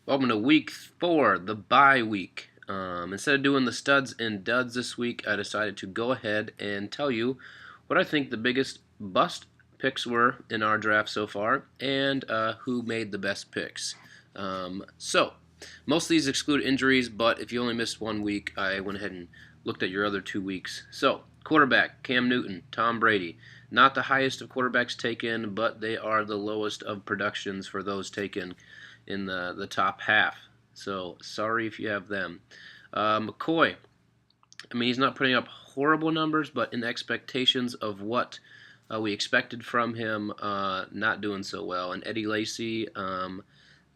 Welcome to week 4, the bye week. Instead of doing the studs and duds this week, I decided to go ahead and tell you what I think the biggest bust picks were in our draft so far and who made the best picks. So, most of these exclude injuries, but if you only missed 1 week, I went ahead and looked at your other 2 weeks. So, quarterback, Cam Newton, Tom Brady. Not the highest of quarterbacks taken, but they are the lowest of productions for those taken in the top half. So sorry if you have them. McCoy, I mean, he's not putting up horrible numbers, but in expectations of what we expected from him, not doing so well. And Eddie Lacy,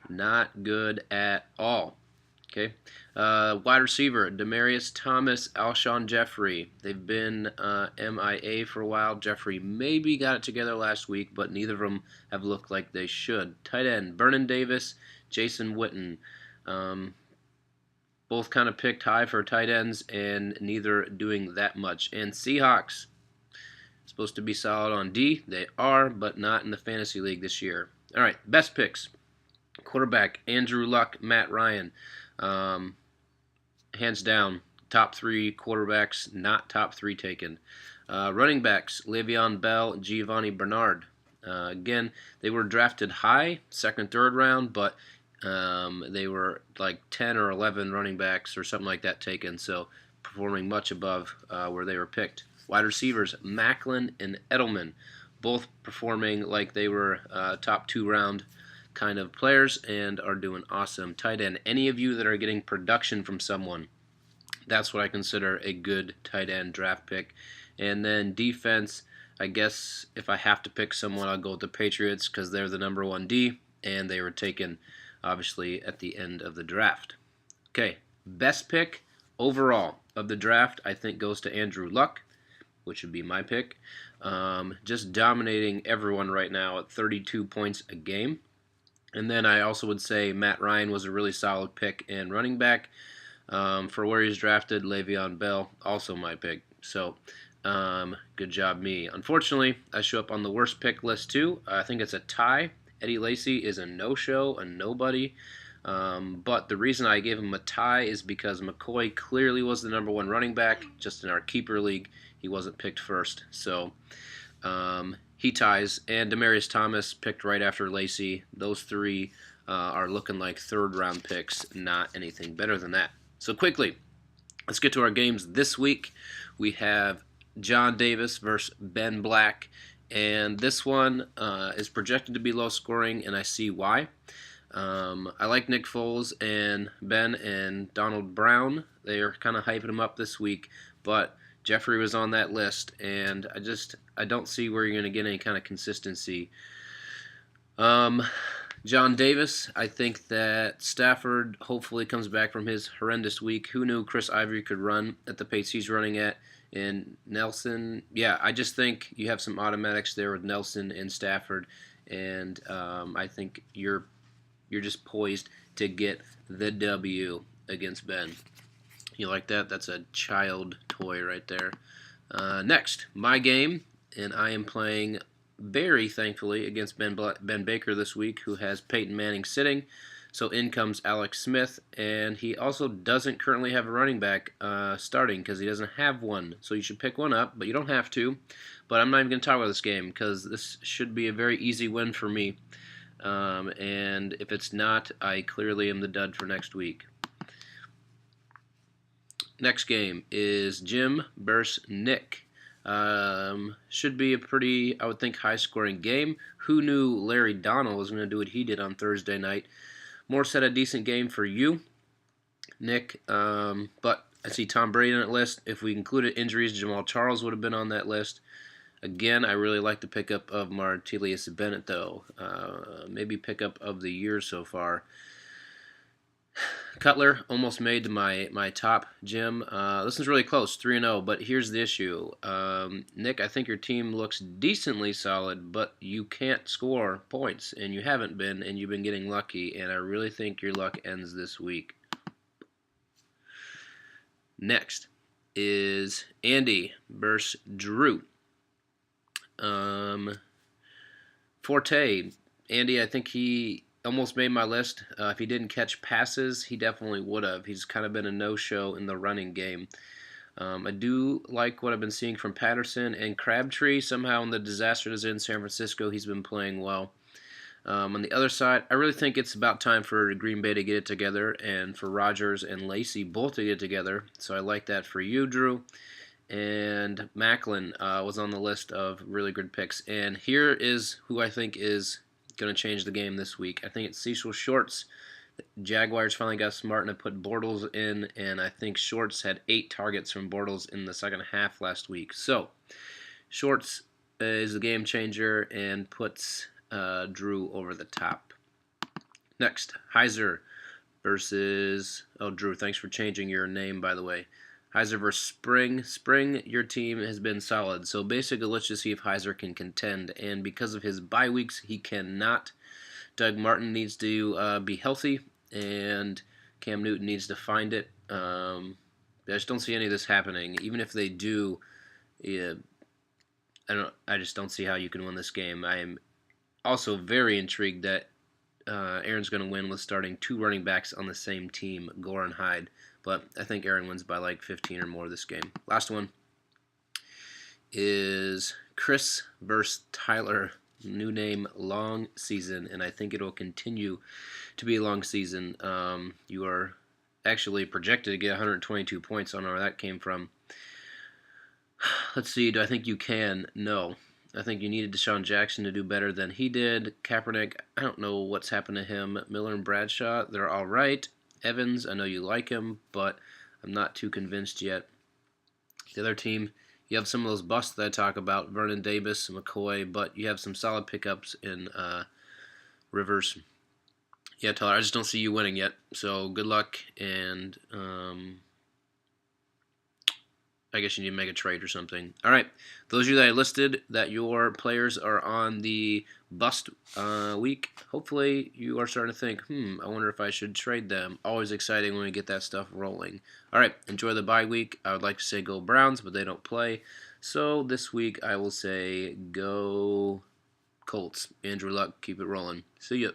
not good at all. Okay. Wide receiver, Demarius Thomas, Alshon Jeffrey. They've been MIA for a while. Jeffrey maybe got it together last week, but neither of them have looked like they should. Tight end, Vernon Davis, Jason Witten. Um, both kind of picked high for tight ends, and neither doing that much. And Seahawks, supposed to be solid on D. They are, but not in the fantasy league this year. All right, best picks. Quarterback, Andrew Luck, Matt Ryan. Um, Hands down, top 3 quarterbacks, not top 3 taken. Running backs, Le'Veon Bell, Giovanni Bernard. Again, they were drafted high, second, third round, but they were like 10 or 11 running backs or something like that taken, so performing much above where they were picked. Wide receivers, Macklin and Edelman, both performing like they were top 2 round kind of players and are doing awesome. Tight end, any of you that are getting production from someone, that's what I consider a good tight end draft pick. And then defense, I guess if I have to pick someone, I'll go with the Patriots because they're the number 1 D, and they were taken obviously at the end of the draft. Okay, best pick overall of the draft, I think, goes to Andrew Luck, which would be my pick. Just dominating everyone right now at 32 points a game. And then I also would say Matt Ryan was a really solid pick in running back. For where he's drafted, Le'Veon Bell, also my pick. So, good job me. Unfortunately, I show up on the worst pick list too. I think it's a tie. Eddie Lacy is a no-show, a nobody. But the reason I gave him a tie is because McCoy clearly was the number 1 running back. Just in our keeper league, he wasn't picked first. So, he ties. And Demarius Thomas picked right after Lacy. Those 3 are looking like third-round picks, not anything better than that. So quickly, let's get to our games this week. We have John Davis versus Ben Black, and this one is projected to be low scoring, and I see why. I like Nick Foles and Ben and Donald Brown. They are kind of hyping him up this week, but Jeffrey was on that list, and I don't see where you're going to get any kind of consistency. John Davis, I think that Stafford hopefully comes back from his horrendous week. Who knew Chris Ivory could run at the pace he's running at? And Nelson, yeah, I just think you have some automatics there with Nelson and Stafford, and I think you're just poised to get the W against Ben. You like that? That's a child toy right there. Next, my game, and I am playing very thankfully against Ben Baker this week, who has Peyton Manning sitting. So in comes Alex Smith, and he also doesn't currently have a running back starting because he doesn't have one. So you should pick one up, but you don't have to. But I'm not even going to talk about this game because this should be a very easy win for me. And if it's not, I clearly am the dud for next week. Next game is Jim versus Nick. Should be a pretty, I would think, high-scoring game. Who knew Larry Donnell was going to do what he did on Thursday night? Morse had a decent game for you, Nick, but I see Tom Brady on that list. If we included injuries, Jamal Charles would have been on that list. Again, I really like the pickup of Martellus Bennett, though. Maybe pickup of the year so far. Cutler almost made to my top, Jim. This is really close, 3-0, but here's the issue. Nick, I think your team looks decently solid, but you can't score points, and you haven't been, and you've been getting lucky, and I really think your luck ends this week. Next is Andy versus Drew. Forte, Andy, I think he almost made my list. If he didn't catch passes, he definitely would have. He's kind of been a no-show in the running game. I do like what I've been seeing from Patterson and Crabtree. Somehow in the disaster that's in San Francisco, he's been playing well. On the other side, I really think it's about time for Green Bay to get it together and for Rodgers and Lacey both to get it together. So I like that for you, Drew. And Macklin was on the list of really good picks. And here is who I think is going to change the game this week. I think it's Cecil Shorts. Jaguars finally got smart and put Bortles in, and I think Shorts had 8 targets from Bortles in the second half last week. So Shorts is the game changer and puts Drew over the top. Next, Heiser versus... Oh, Drew, thanks for changing your name, by the way. Heiser versus Spring. Spring, your team has been solid. So basically, let's just see if Heiser can contend. And because of his bye weeks, he cannot. Doug Martin needs to be healthy, and Cam Newton needs to find it. I just don't see any of this happening. Even if they do, yeah, I just don't see how you can win this game. I am also very intrigued that Aaron's going to win with starting 2 running backs on the same team, Gore and Hyde. But I think Aaron wins by like 15 or more this game. Last one is Chris versus Tyler. New name, long season, and I think it will continue to be a long season. You are actually projected to get 122 points. I don't know where that came from. Let's see, do I think you can? No. I think you needed Deshaun Jackson to do better than he did. Kaepernick, I don't know what's happened to him. Miller and Bradshaw, they're all right. Evans, I know you like him, but I'm not too convinced yet. The other team, you have some of those busts that I talk about, Vernon Davis, McCoy, but you have some solid pickups in Rivers. Yeah, Tyler, I just don't see you winning yet. So good luck, and I guess you need to make a trade or something. All right, those of you that I listed that your players are on the bust week, hopefully you are starting to think, I wonder if I should trade them. Always exciting when we get that stuff rolling. All right, enjoy the bye week. I would like to say go Browns, but they don't play. So this week I will say go Colts. Andrew Luck, keep it rolling. See ya.